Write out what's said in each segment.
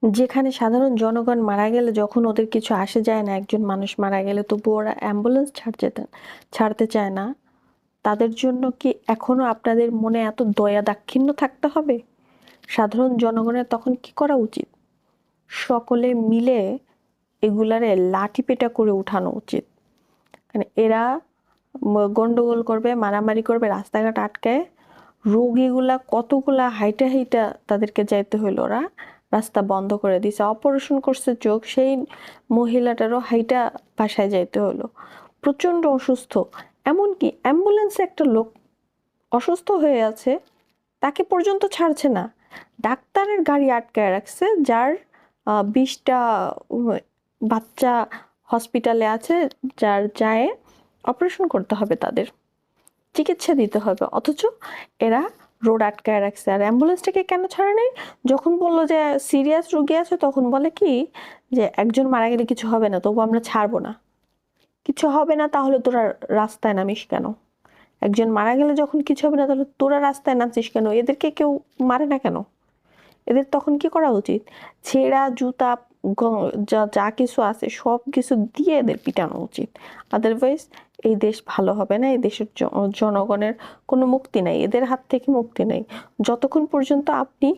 যেখানে সাধারণ জনগণ মারা গেলে যখন ওদের কিছু আসে যায় না, একজন মানুষ মারা গেলে তবু ওরা অ্যাম্বুলেন্স ছাড়তে চায় না, তাদের জন্য কি এখনো আপনাদের মনে এত দয়া দাক্ষিণ্য থাকতে হবে? সাধারণ জনগণের তখন কি করা উচিত? সকলে মিলে এগুলারে লাঠি পেটা করে উঠানো উচিত। মানে এরা গন্ডগোল করবে, মারামারি করবে, রাস্তাঘাট আটকায়, রোগীগুলা কতগুলা হাইটা হাইটা তাদেরকে যাইতে হইল, ওরা রাস্তা বন্ধ করে দিছে, অপারেশন করছে চোখ, সেই মহিলাটারও হাইটা বাসায় যাইতে হলো, প্রচন্ড অসুস্থ। এমনকি অ্যাম্বুলেন্সে একটা লোক অসুস্থ হয়ে আছে, তাকে পর্যন্ত ছাড়ছে না, ডাক্তারের গাড়ি আটকায় রাখছে, যার 20টা বাচ্চা হসপিটালে আছে, যার যায় অপারেশন করতে হবে, তাদের চিকিৎসা দিতে হবে, অথচ এরা রোড আটকায় রাখছে। আর অ্যাম্বুলেন্সটাকে কেন ছাড়ে নাই? যখন বললো যে সিরিয়াস রোগী আছে, তখন বলে কি যে একজন মারা গেলে কিছু হবে না, তবু আমরা ছাড়বো না। কিছু হবে না তাহলে তোরা রাস্তায় নামিস কেন? একজন মারা গেলে যখন কিছু হবে না, তাহলে তোরা রাস্তায় নামছিস কেন? এদেরকে কেউ মারে না কেন? এদের তখন কি করা উচিত? ছেঁড়া জুতা, যা যা কিছু আছে সব কিছু দিয়ে এদের পিটানো উচিত। আদারওয়াইজ এই দেশ ভালো হবে না, এই দেশের জনগণের কোনো মুক্তি নাই, এদের হাত থেকে মুক্তি নাই। যতক্ষণ পর্যন্ত আপনি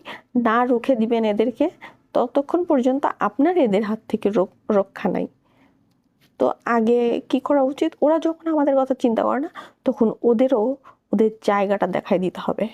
না রুখে দিবেন এদেরকে, ততক্ষণ পর্যন্ত আপনার এদের হাত থেকে রক্ষা নাই। তো আগে কি করা উচিত? ওরা যখন আমাদের কথা চিন্তা করে না, তখন ওদেরও ওদের জায়গাটা দেখাই দিতে হবে।